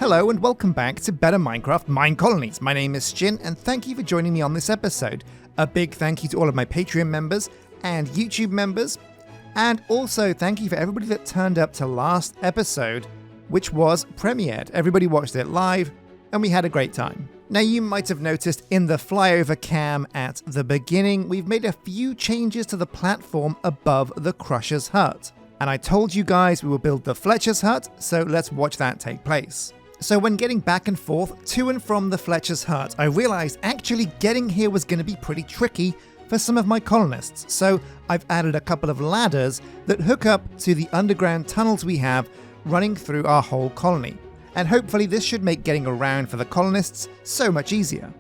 Hello and welcome back to Better Minecraft Minecolonies. My name is Sjin and thank you for joining me on this episode. A big thank you to all of my Patreon members and YouTube members. And also thank you for everybody that turned up to last episode, which was premiered. Everybody watched it live and we had a great time. Now you might have noticed in the flyover cam at the beginning, we've made a few changes to the platform above the Crusher's hut. And I told you guys we will build the Fletcher's hut, so let's watch that take place. So when getting back and forth to and from the Fletcher's hut, I realized actually getting here was going to be pretty tricky for some of my colonists. So I've added a couple of ladders that hook up to the underground tunnels we have running through our whole colony. And hopefully this should make getting around for the colonists so much easier.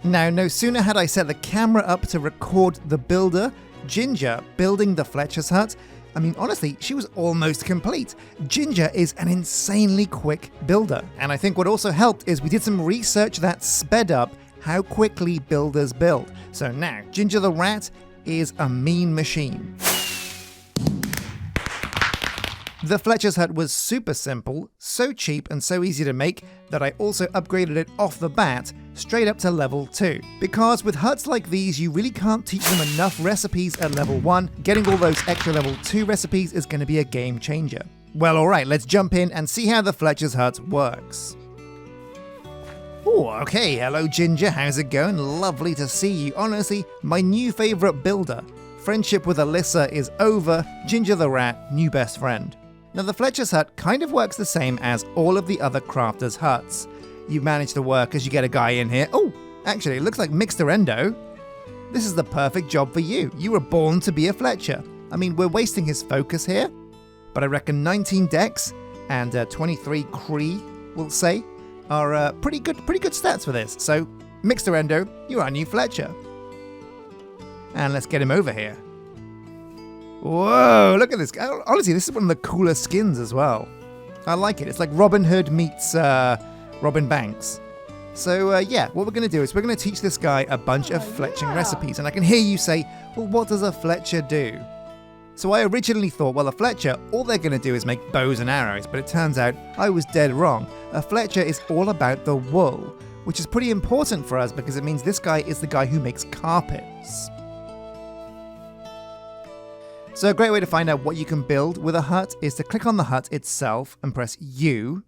Now, no sooner had I set the camera up to record the builder, Ginger, building the Fletcher's hut. I mean, honestly, she was almost complete. Ginger is an insanely quick builder. And I think what also helped is we did some research that sped up how quickly builders build. So now, Ginger the rat is a mean machine. The Fletcher's hut was super simple, so cheap and so easy to make that I also upgraded it off the bat straight up to level 2. Because with huts like these, you really can't teach them enough recipes at level 1. Getting all those extra level 2 recipes is going to be a game changer. Well, alright, let's jump in and see how the Fletcher's hut works. Oh, okay, hello Ginger, how's it going? Lovely to see you. Honestly, my new favourite builder. Friendship with Alyssa is over. Ginger the rat, new best friend. Now the Fletcher's hut kind of works the same as all of the other crafters' huts. You manage to work as you get a guy in here. Oh, actually it looks like Mixter Endo. This is the perfect job for you. You were born to be a Fletcher. I mean, we're wasting his focus here, but I reckon 19 Dex and 23 Cree, we'll say, are pretty good stats for this. So, Mixter Endo, you're our new Fletcher. And let's get him over here. Whoa, look at this. Honestly, this is one of the coolest skins as well. I like it. It's like Robin Hood meets Robin Banks. So yeah, what we're going to do is we're going to teach this guy a bunch of fletching recipes. And I can hear you say, well, what does a Fletcher do? So I originally thought, well, a Fletcher, all they're going to do is make bows and arrows. But it turns out I was dead wrong. A Fletcher is all about the wool, which is pretty important for us because it means this guy is the guy who makes carpets. So a great way to find out what you can build with a hut is to click on the hut itself and press U.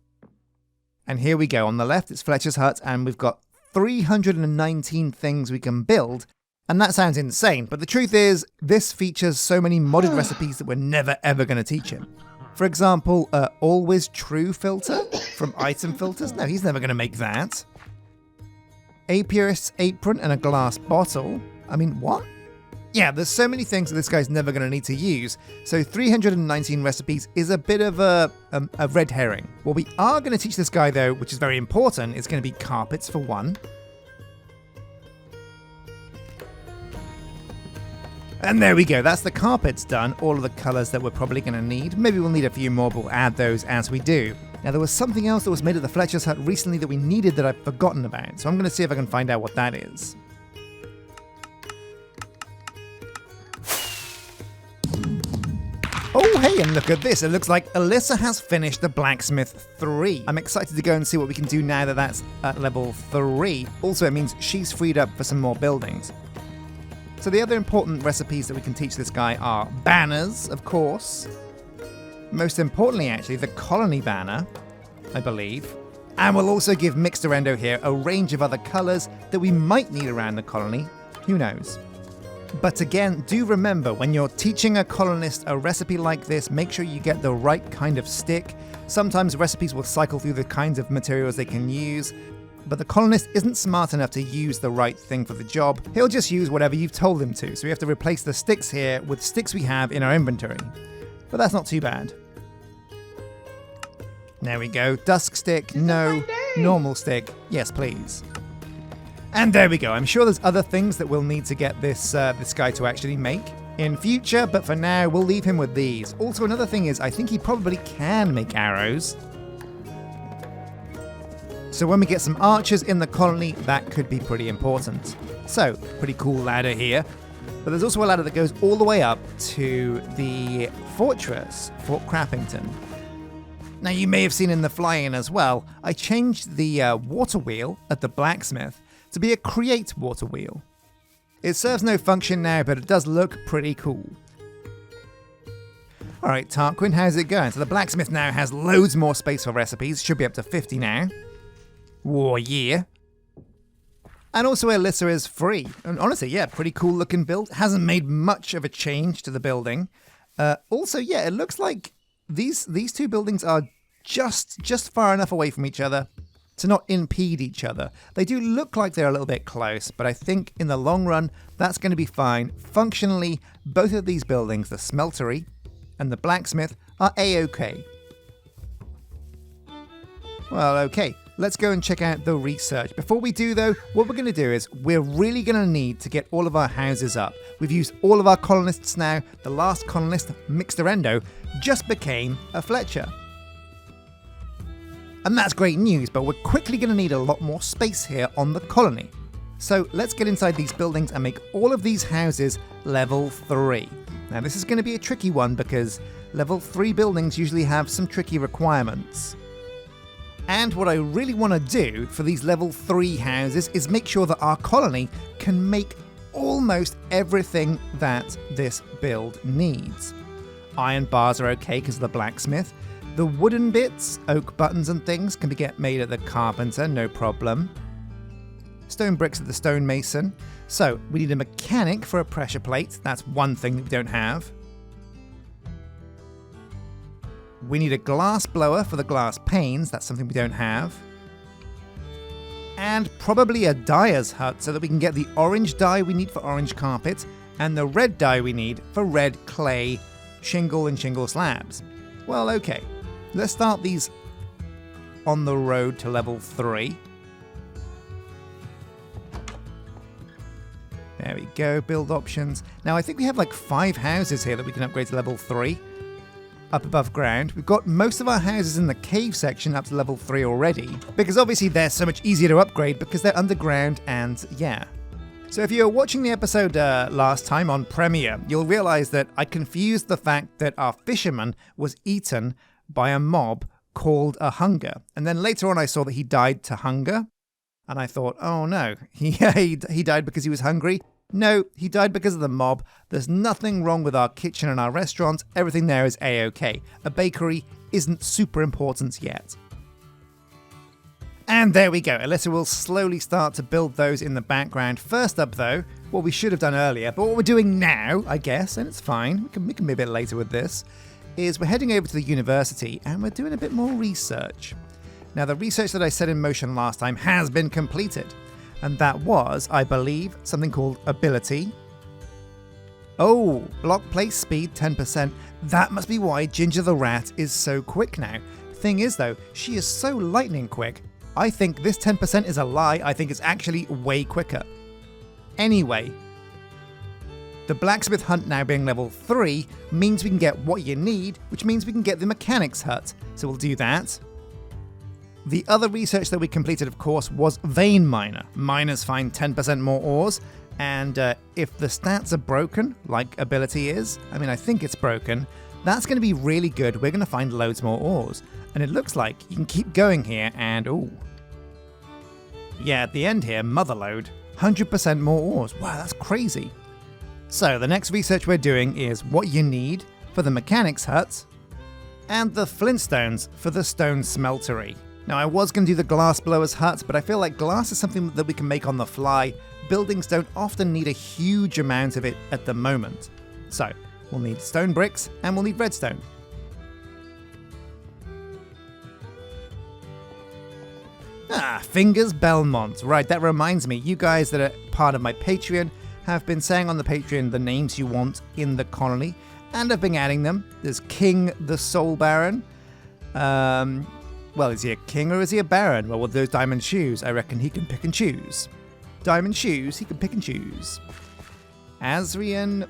And here we go. On the left, it's Fletcher's hut, and we've got 319 things we can build. And that sounds insane, but the truth is, this features so many modded recipes that we're never ever going to teach him. For example, always true filter from item filters. No, he's never going to make that. Apiarist's apron and a glass bottle. I mean, what? Yeah, there's so many things that this guy's never going to need to use, so 319 recipes is a bit of a red herring. What we are going to teach this guy, though, which is very important, is going to be carpets for one. And there we go, that's the carpets done, all of the colours that we're probably going to need. Maybe we'll need a few more, but we'll add those as we do. Now, there was something else that was made at the Fletcher's hut recently that we needed that I've forgotten about, so I'm going to see if I can find out what that is. Oh, hey, and look at this. It looks like Alyssa has finished the Blacksmith 3. I'm excited to go and see what we can do now that that's at level 3. Also, it means she's freed up for some more buildings. So the other important recipes that we can teach this guy are banners, of course. Most importantly, actually, the colony banner, I believe. And we'll also give Mixter Endo here a range of other colours that we might need around the colony. Who knows? But again, do remember, when you're teaching a colonist a recipe like this, make sure you get the right kind of stick. Sometimes recipes will cycle through the kinds of materials they can use, but the colonist isn't smart enough to use the right thing for the job. He'll just use whatever you've told him to, so we have to replace the sticks here with sticks we have in our inventory. But that's not too bad. There we go. Dusk stick, no. Normal stick, yes please. And there we go. I'm sure there's other things that we'll need to get this guy to actually make in future, but for now, we'll leave him with these. Also, another thing is, I think he probably can make arrows. So when we get some archers in the colony, that could be pretty important. So, pretty cool ladder here. But there's also a ladder that goes all the way up to the fortress, Fort Crappington. Now you may have seen in the fly-in as well, I changed the water wheel at the blacksmith to be a create water wheel. It serves no function now, but it does look pretty cool. Alright Tarquin, how's it going? So the blacksmith now has loads more space for recipes, should be up to 50 now. Whoa, yeah. And also Alyssa is free. And honestly, yeah, pretty cool looking build. Hasn't made much of a change to the building. Also, yeah, it looks like these two buildings are just far enough away from each other to not impede each other. They do look like they're a little bit close, but I think in the long run, that's going to be fine. Functionally, both of these buildings, the Smeltery and the blacksmith, are a-okay. Well, okay, let's go and check out the research. Before we do though, what we're going to do is we're really going to need to get all of our houses up. We've used all of our colonists now. The last colonist, Mixterendo, just became a Fletcher. And that's great news, but we're quickly going to need a lot more space here on the colony. So let's get inside these buildings and make all of these houses level 3. Now this is going to be a tricky one because level 3 buildings usually have some tricky requirements. And what I really want to do for these level 3 houses is make sure that our colony can make almost everything that this build needs. Iron bars are okay because of the blacksmith. The wooden bits, oak buttons and things, can get made at the carpenter, no problem. Stone bricks at the stonemason. So, we need a mechanic for a pressure plate. That's one thing that we don't have. We need a glass blower for the glass panes. That's something we don't have. And probably a dyer's hut so that we can get the orange dye we need for orange carpet and the red dye we need for red clay, shingle and shingle slabs. Well, okay. Let's start these on the road to level 3. There we go, build options. Now I think we have like 5 houses here that we can upgrade to level 3. Up above ground. We've got most of our houses in the cave section up to level 3 already, because obviously they're so much easier to upgrade because they're underground and yeah. So if you were watching the episode last time on Premiere, you'll realise that I confused the fact that our fisherman was eaten by a mob called a hunger. And then later on I saw that he died to hunger. And I thought, oh no, he died because he was hungry. No, he died because of the mob. There's nothing wrong with our kitchen and our restaurant. Everything there is a-okay. A bakery isn't super important yet. And there we go. Alyssa will slowly start to build those in the background. First up though, what we should have done earlier, but what we're doing now, I guess, and it's fine, we can be a bit later with this, is we're heading over to the university and we're doing a bit more research. Now the research that I set in motion last time has been completed. And that was, I believe, something called ability. Oh, block place speed 10%. That must be why Ginger the Rat is so quick now. Thing is though, she is so lightning quick. I think this 10% is a lie. I think it's actually way quicker. Anyway, the blacksmith hunt now being level 3 means we can get what you need, which means we can get the mechanic's hut. So we'll do that. The other research that we completed, of course, was Vein Miner. Miners find 10% more ores, and if the stats are broken, like ability is, I mean, I think it's broken, that's going to be really good. We're going to find loads more ores. And it looks like you can keep going here, and ooh. Yeah, at the end here, Motherload, 100% more ores. Wow, that's crazy. So the next research we're doing is what you need for the mechanic's hut, and the flintstones for the stone smeltery. Now I was going to do the glass blower's hut, but I feel like glass is something that we can make on the fly. Buildings don't often need a huge amount of it at the moment. So, we'll need stone bricks and we'll need redstone. Fingers Belmont. Right, that reminds me, you guys that are part of my Patreon have been saying on the Patreon the names you want in the colony, and I've been adding them. There's King the Soul Baron. Well, is he a king or is he a baron? Well, with those diamond shoes, I reckon he can pick and choose. Diamond shoes, he can pick and choose. Azrian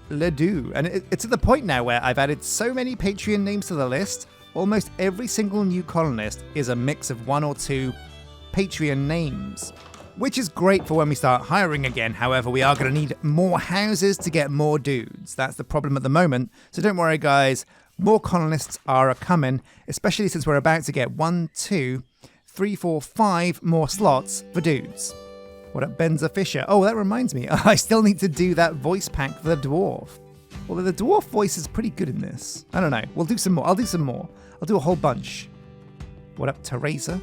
Ledoux. And it's at the point now where I've added so many Patreon names to the list, almost every single new colonist is a mix of 1 or 2 Patreon names. Which is great for when we start hiring again. However, we are going to need more houses to get more dudes. That's the problem at the moment. So don't worry, guys. more colonists are a-coming, especially since we're about to get 1, 2, 3, 4, 5 more slots for dudes. What up, Benza Fisher? Oh, that reminds me, I still need to do that voice pack for the dwarf. Although the dwarf voice is pretty good in this. I don't know. We'll do some more. I'll do some more. I'll do a whole bunch. What up, Teresa?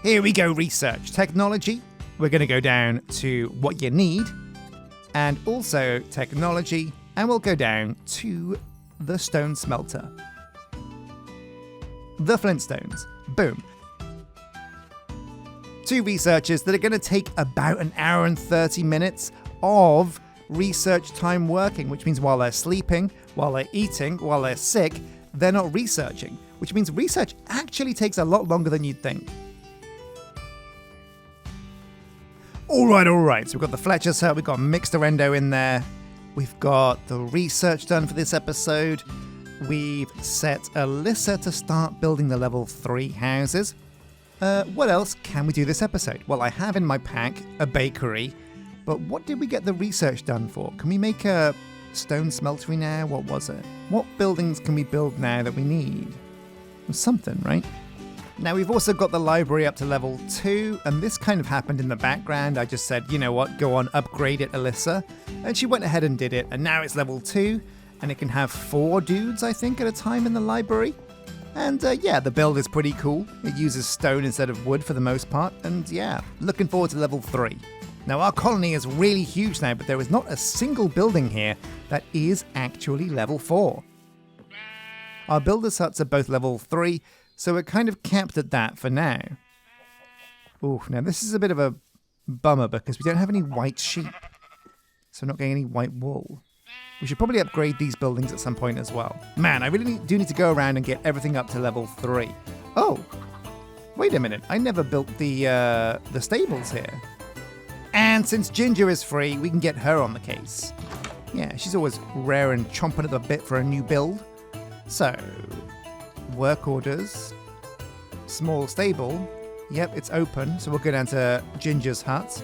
Here we go, research. Technology. We're going to go down to what you need. And also technology. And we'll go down to the stone smelter. The flintstones. Boom. 2 researchers that are going to take about an hour and 30 minutes of research time working, which means while they're sleeping, while they're eating, while they're sick, they're not researching, which means research actually takes a lot longer than you'd think. All right. So we've got the Fletchers hut, we've got mixed Arendo in there, we've got the research done for this episode, we've set Alyssa to start building the level 3 houses. What else can we do this episode? Well, I have in my pack a bakery, but what did we get the research done for? Can we make a stone smeltery now? What was it? What buildings can we build now that we need? Something, right? Now we've also got the library up to level 2, and this kind of happened in the background. I just said, you know what, go on, upgrade it, Alyssa. And she went ahead and did it, and now it's level 2, and it can have 4 dudes, I think, at a time in the library. And yeah, the build is pretty cool. It uses stone instead of wood for the most part, and yeah, looking forward to level 3. Now our colony is really huge now, but there is not a single building here that is actually level 4. Our builders' huts are both level 3, so we're kind of capped at that for now. Ooh, now this is a bit of a bummer because we don't have any white sheep, so we're not getting any white wool. We should probably upgrade these buildings at some point as well. Man, I really do need to go around and get everything up to level 3. Oh, wait a minute. I never built the stables here. And since Ginger is free, we can get her on the case. Yeah, she's always rare and chomping at the bit for a new build. So, work orders, small stable. Yep, it's open, so we'll go down to Ginger's hut.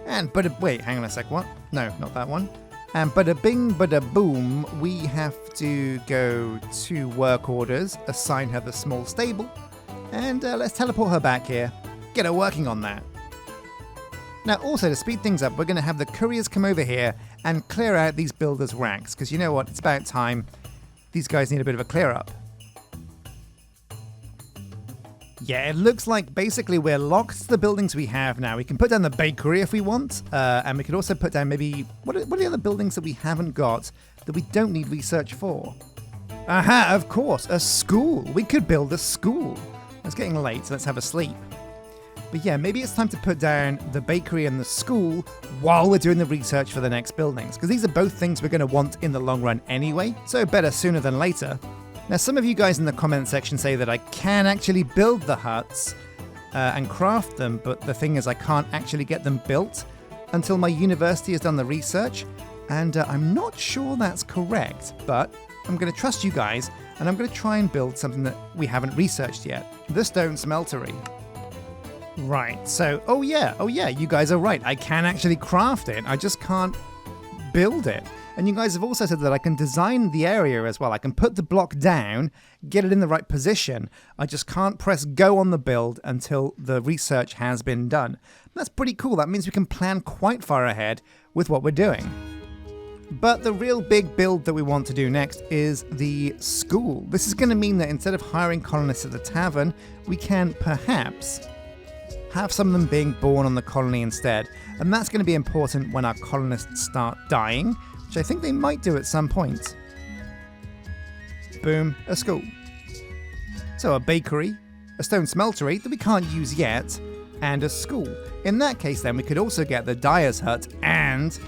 And wait, hang on a sec, what? No, not that one. And bada bing, bada boom, we have to go to work orders, assign her the small stable, and let's teleport her back here, get her working on that. Now also, to speed things up, we're going to have the couriers come over here and clear out these builders' racks, because you know what, it's about time. These guys need a bit of a clear up. Yeah, it looks like basically we're locked to the buildings we have now. We can put down the bakery if we want, and we could also put down maybe, what are the other buildings that we haven't got that we don't need research for? Aha, of course, a school. We could build a school. It's getting late, so let's have a sleep. But yeah, maybe it's time to put down the bakery and the school while we're doing the research for the next buildings, because these are both things we're going to want in the long run anyway, so better sooner than later. Now, some of you guys in the comment section say that I can actually build the huts and craft them, but the thing is I can't actually get them built until my university has done the research, and I'm not sure that's correct, but I'm going to trust you guys, and I'm going to try and build something that we haven't researched yet. The stone smeltery. Right, so, oh yeah, you guys are right. I can actually craft it, I just can't build it. And you guys have also said that I can design the area as well. I can put the block down, get it in the right position. I just can't press go on the build until the research has been done. That's pretty cool. That means we can plan quite far ahead with what we're doing. But the real big build that we want to do next is the school. This is going to mean that instead of hiring colonists at the tavern, we can perhaps have some of them being born on the colony instead. And that's going to be important when our colonists start dying, which I think they might do at some point. Boom, a school. So a bakery, a stone smeltery that we can't use yet, and a school. In that case then we could also get the dyer's hut and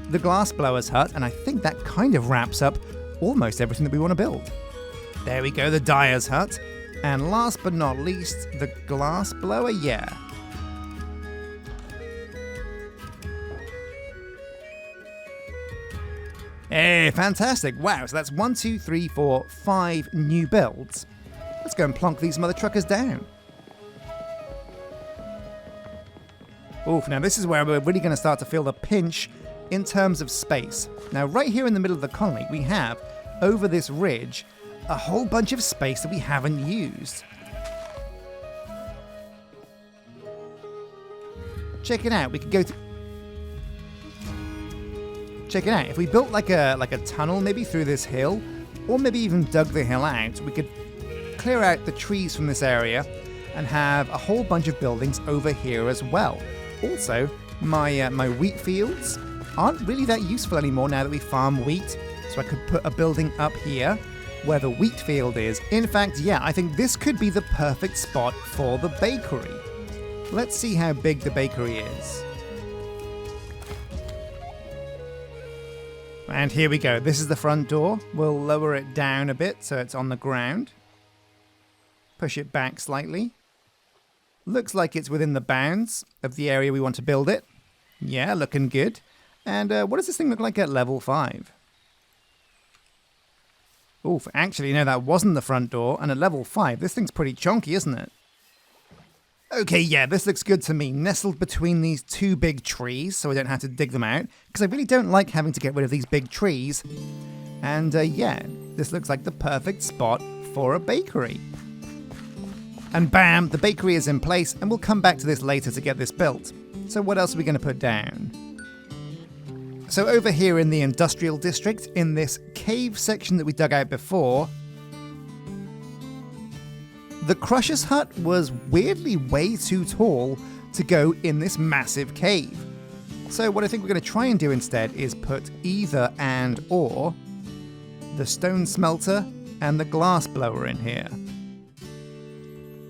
the glass blower's hut, and I think that kind of wraps up almost everything that we want to build. There we go, the dyer's hut. And last but not least, the glass blower, yeah. Hey, fantastic. Wow, so that's 1, 2, 3, 4, 5 new builds. Let's go and plonk these mother truckers down. Oof, now this is where we're really going to start to feel the pinch in terms of space. Now right here in the middle of the colony, we have, over this ridge, a whole bunch of space that we haven't used. Check it out, we could go to... Check it out, if we built like a tunnel maybe through this hill, or maybe even dug the hill out, we could clear out the trees from this area and have a whole bunch of buildings over here as well. Also, my wheat fields aren't really that useful anymore now that we farm wheat, so I could put a building up here where the wheat field is. In fact, yeah, I think this could be the perfect spot for the bakery. Let's see how big the bakery is. And here we go. This is the front door. We'll lower it down a bit so it's on the ground. Push it back slightly. Looks like it's within the bounds of the area we want to build it. Yeah, looking good. And what does this thing look like at level 5? Oof, actually, no, that wasn't the front door. And at level 5, this thing's pretty chonky, isn't it? Okay, yeah, this looks good to me. Nestled between these two big trees, so I don't have to dig them out. Because I really don't like having to get rid of these big trees. And yeah, this looks like the perfect spot for a bakery. And bam, the bakery is in place, and we'll come back to this later to get this built. So what else are we going to put down? So over here in the industrial district, in this cave section that we dug out before, the crusher's hut was weirdly way too tall to go in this massive cave. So what I think we're going to try and do instead is put either and or the stone smelter and the glass blower in here.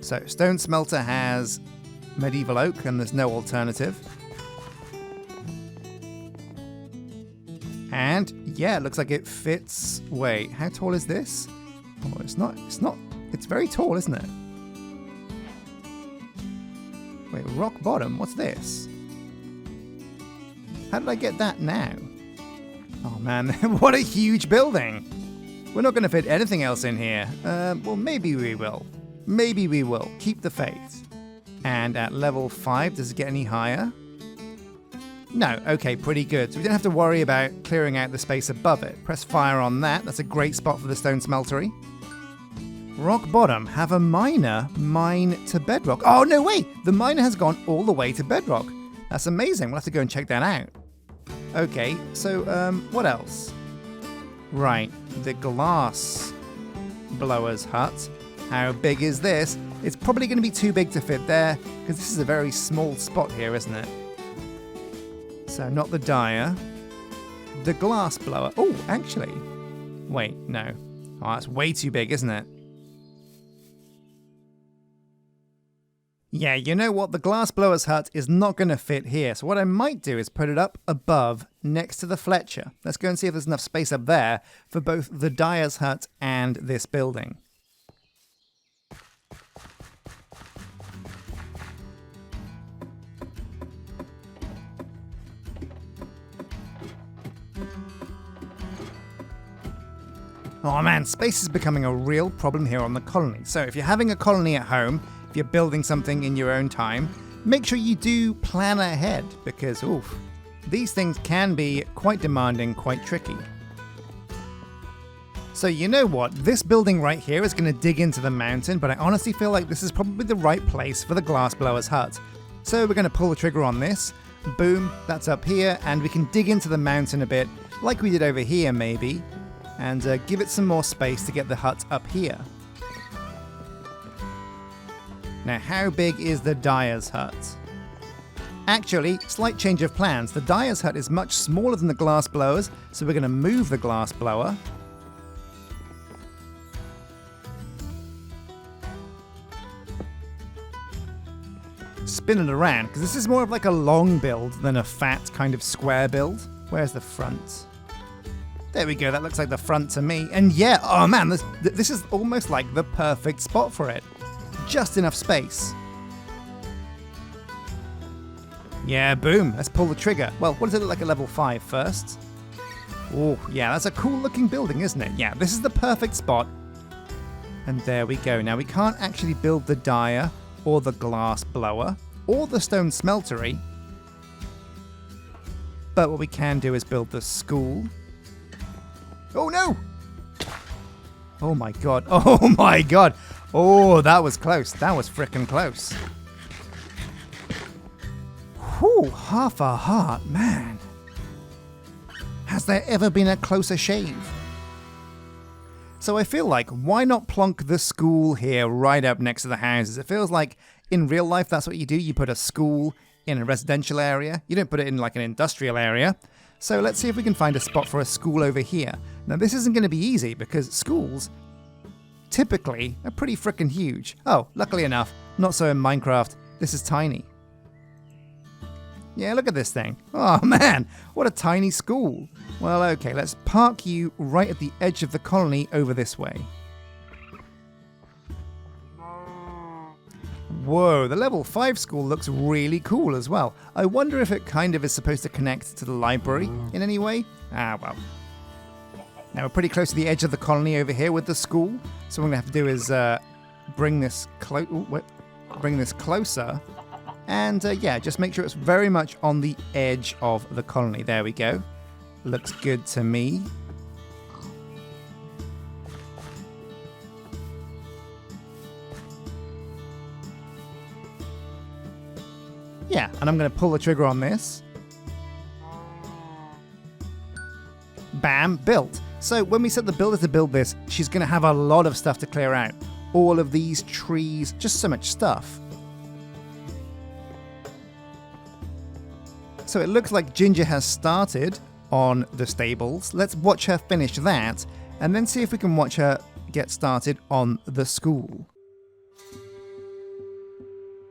So stone smelter has medieval oak and there's no alternative. And yeah, it looks like it fits. Wait, how tall is this? Oh, it's very tall, isn't it? Wait, rock bottom, what's this? How did I get that now? Oh man, what a huge building! We're not going to fit anything else in here. Well, maybe we will. Maybe we will. Keep the faith. And at level 5, does it get any higher? No, okay, pretty good. So we don't have to worry about clearing out the space above it. Press fire on that. That's a great spot for the stone smeltery. Rock bottom, have a miner mine to bedrock. Oh, no, wait! The miner has gone all the way to bedrock. That's amazing. We'll have to go and check that out. Okay, so, what else? Right, the glass blower's hut. How big is this? It's probably going to be too big to fit there, because this is a very small spot here, isn't it? So, not the dyer. The glass blower. Oh, actually. Wait, no. Oh, that's way too big, isn't it? Yeah, you know what? The glass blower's hut is not going to fit here. So what I might do is put it up above next to the Fletcher. Let's go and see if there's enough space up there for both the dyer's hut and this building. Oh man, space is becoming a real problem here on the colony. So if you're having a colony at home, if you're building something in your own time, make sure you do plan ahead because, oof, these things can be quite demanding, quite tricky. So you know what, this building right here is going to dig into the mountain, but I honestly feel like this is probably the right place for the glass blower's hut. So we're going to pull the trigger on this, boom, that's up here, and we can dig into the mountain a bit, like we did over here maybe, and give it some more space to get the hut up here. Now, how big is the dyer's hut? Actually, slight change of plans. The dyer's hut is much smaller than the glass blowers, so we're going to move the glass blower. Spin it around, because this is more of like a long build than a fat kind of square build. Where's the front? There we go, that looks like the front to me. And yeah, oh man, this is almost like the perfect spot for it. Just enough space. Yeah, boom, let's pull the trigger. Well, what does it look like at level 5 first? Oh, yeah, that's a cool looking building, isn't it? Yeah, this is the perfect spot. And there we go. Now, we can't actually build the dyer or the glass blower or the stone smeltery But what we can do is build the school. Oh no! Oh my god. Oh my god. Oh, that was close. That was frickin' close. Whew, half a heart, man. Has there ever been a closer shave? So I feel like, why not plonk the school here right up next to the houses? It feels like in real life that's what you do. You put a school in a residential area. You don't put it in like an industrial area. So let's see if we can find a spot for a school over here. Now this isn't going to be easy because schools typically are pretty frickin' huge. Oh, luckily enough, not so in Minecraft. This is tiny. Yeah, look at this thing. Oh man, what a tiny school. Well, okay, let's park you right at the edge of the colony over this way. Whoa, the level 5 school looks really cool as well. I wonder if it kind of is supposed to connect to the library in any way? Ah, well. Now we're pretty close to the edge of the colony over here with the school. So what we're going to have to do is bring this closer. And yeah, just make sure it's very much on the edge of the colony. There we go. Looks good to me. Yeah, and I'm going to pull the trigger on this. Bam, built. So when we set the builder to build this, she's going to have a lot of stuff to clear out. All of these trees, just so much stuff. So it looks like Ginger has started on the stables. Let's watch her finish that, and then see if we can watch her get started on the school.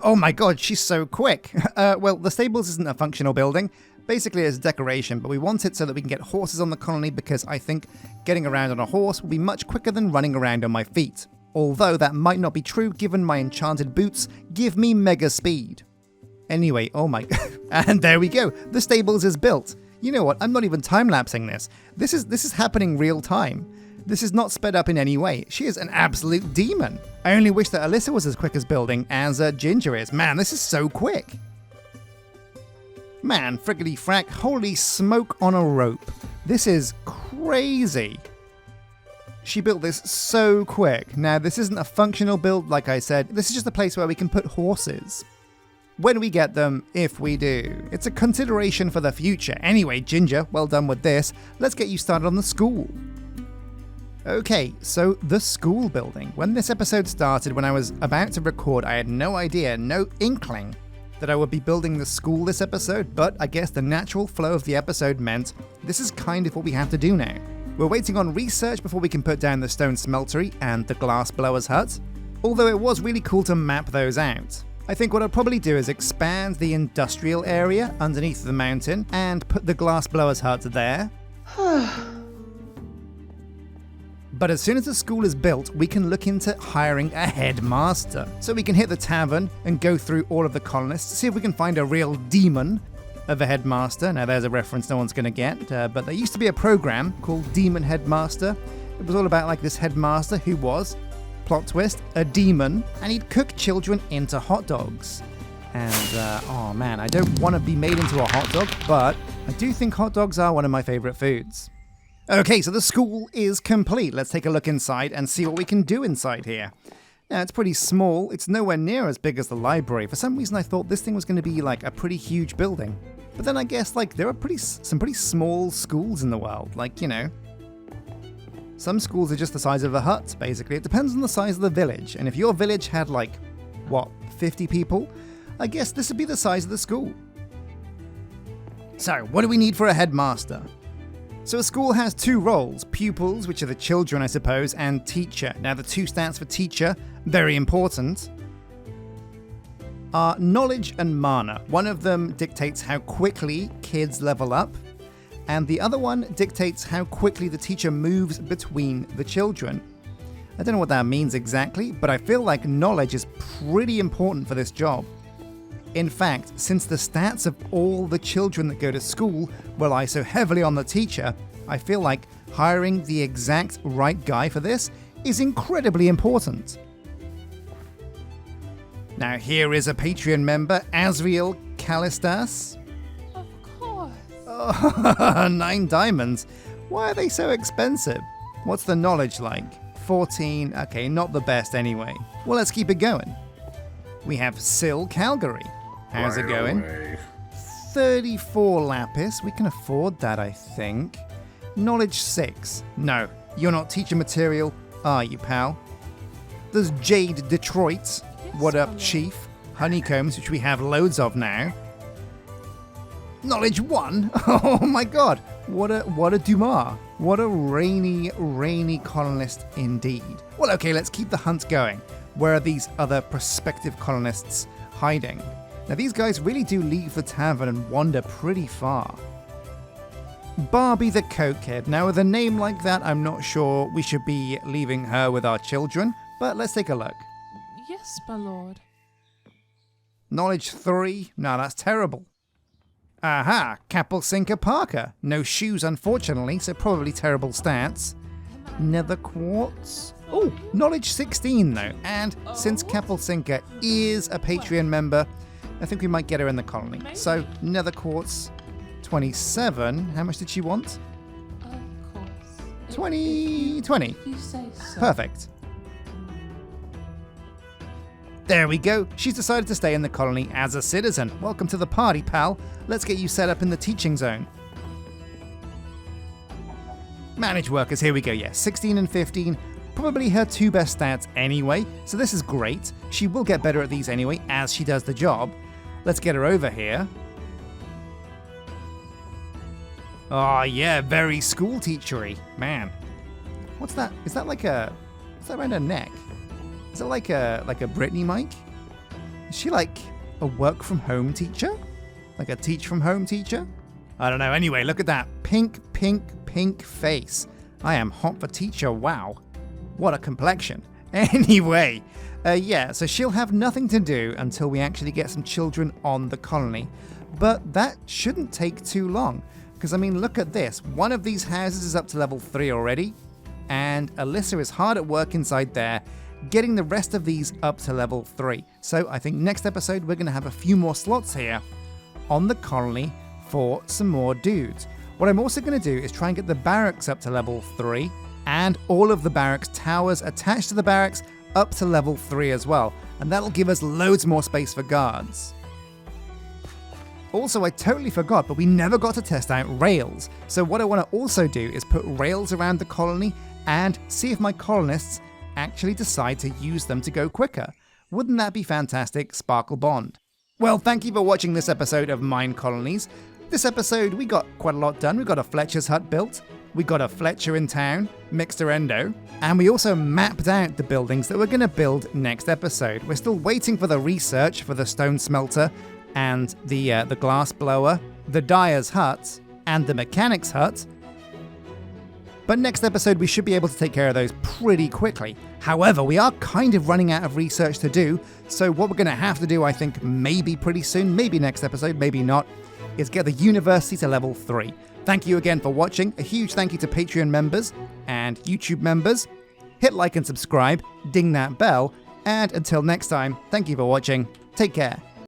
Oh my god, she's so quick! Well, the stables isn't a functional building. Basically it's decoration, but we want it so that we can get horses on the colony because I think getting around on a horse will be much quicker than running around on my feet. Although that might not be true given my enchanted boots give me mega speed. Anyway, oh my god, and there we go, the stables is built. You know what, I'm not even time-lapsing this. This is happening real time. This is not sped up in any way. She is an absolute demon. I only wish that Alyssa was as quick as building as Ginger is. Man, this is so quick. Man, friggity frack, holy smoke on a rope. This is crazy. She built this so quick. Now, this isn't a functional build, like I said. This is just a place where we can put horses. When we get them, if we do. It's a consideration for the future. Anyway, Ginger, well done with this. Let's get you started on the school. Okay, so the school building. When this episode started, when I was about to record, I had no idea, no inkling that I would be building the school this episode, but I guess the natural flow of the episode meant this is kind of what we have to do now. We're waiting on research before we can put down the stone smeltery and the glass blower's hut, although it was really cool to map those out. I think what I'll probably do is expand the industrial area underneath the mountain and put the glass blower's hut there. But as soon as the school is built, we can look into hiring a headmaster. So we can hit the tavern and go through all of the colonists to see if we can find a real demon of a headmaster. Now there's a reference no one's going to get, but there used to be a program called Demon Headmaster. It was all about like this headmaster who was, plot twist, a demon, and he'd cook children into hot dogs. And, oh man, I don't want to be made into a hot dog, but I do think hot dogs are one of my favorite foods. Okay, so the school is complete. Let's take a look inside and see what we can do inside here. Now, it's pretty small. It's nowhere near as big as the library. For some reason, I thought this thing was going to be like a pretty huge building. But then I guess like there are some pretty small schools in the world. Like, you know, some schools are just the size of a hut, basically. It depends on the size of the village. And if your village had like, what, 50 people? I guess this would be the size of the school. So, what do we need for a headmaster? So a school has two roles, pupils, which are the children I suppose, and teacher. Now the 2 stands for teacher, very important, are knowledge and mana. One of them dictates how quickly kids level up, and the other one dictates how quickly the teacher moves between the children. I don't know what that means exactly, but I feel like knowledge is pretty important for this job. In fact, since the stats of all the children that go to school rely so heavily on the teacher, I feel like hiring the exact right guy for this is incredibly important. Now here is a Patreon member, Azriel Kalistas. Of course. Oh, 9 diamonds. Why are they so expensive? What's the knowledge like? 14. Okay, not the best anyway. Well, let's keep it going. We have Sill Calgary. How's it going? 34 lapis. We can afford that, I think. Knowledge 6. No, you're not teacher material, are you, pal? There's Jade Detroit. What up, Chief? Honeycombs, which we have loads of now. Knowledge 1? Oh my god. What a Dumas. What a rainy colonist indeed. Well, okay, let's keep the hunt going. Where are these other prospective colonists hiding? Now, these guys really do leave the tavern and wander pretty far. Barbie the Cokehead. Now, with a name like that, I'm not sure we should be leaving her with our children, but let's take a look. Yes, my lord. Knowledge 3? No, that's terrible. Aha, Capelsinker Parker. No shoes, unfortunately, so probably terrible stats. Nether Quartz. Oh, knowledge 16 though, and since Capelsinker is a Patreon member, I think we might get her in the colony. So, Nether Quartz 27. How much did she want? Of course. 20. If you say so. Perfect. There we go. She's decided to stay in the colony as a citizen. Welcome to the party, pal. Let's get you set up in the teaching zone. Manage workers, here we go. Yes, 16 and 15. Probably her 2 best stats anyway, so this is great. She will get better at these anyway as she does the job. Let's get her over here. Oh yeah, very school teachery. Man. What's that? Is that like a... What's that around her neck? Is it like a Britney mic? Is she like a work from home teacher? Like a teach from home teacher? I don't know. Anyway, look at that. Pink face. I am hot for teacher. Wow. What a complexion. Anyway, yeah, so she'll have nothing to do until we actually get some children on the colony. But that shouldn't take too long. Because, I mean, look at this. One of these houses is up to level 3 already. And Alyssa is hard at work inside there, getting the rest of these up to level 3. So I think next episode we're going to have a few more slots here on the colony for some more dudes. What I'm also going to do is try and get the barracks up to level 3 and all of the barracks towers attached to the barracks up to level 3 as well. And that'll give us loads more space for guards. Also, I totally forgot, but we never got to test out rails. So what I want to also do is put rails around the colony and see if my colonists actually decide to use them to go quicker. Wouldn't that be fantastic, Sparkle Bond? Well, thank you for watching this episode of Minecolonies. This episode, we got quite a lot done. We got a Fletcher's hut built, we got a Fletcher in town, Mixter Endo, and we also mapped out the buildings that we're going to build next episode. We're still waiting for the research for the stone smelter and the glass blower, the dyer's hut, and the mechanic's hut. But next episode, we should be able to take care of those pretty quickly. However, we are kind of running out of research to do, so what we're going to have to do, I think, maybe pretty soon, maybe next episode, maybe not, is get the university to level 3. Thank you again for watching. A huge thank you to Patreon members and YouTube members. Hit like and subscribe, ding that bell, and until next time, thank you for watching. Take care.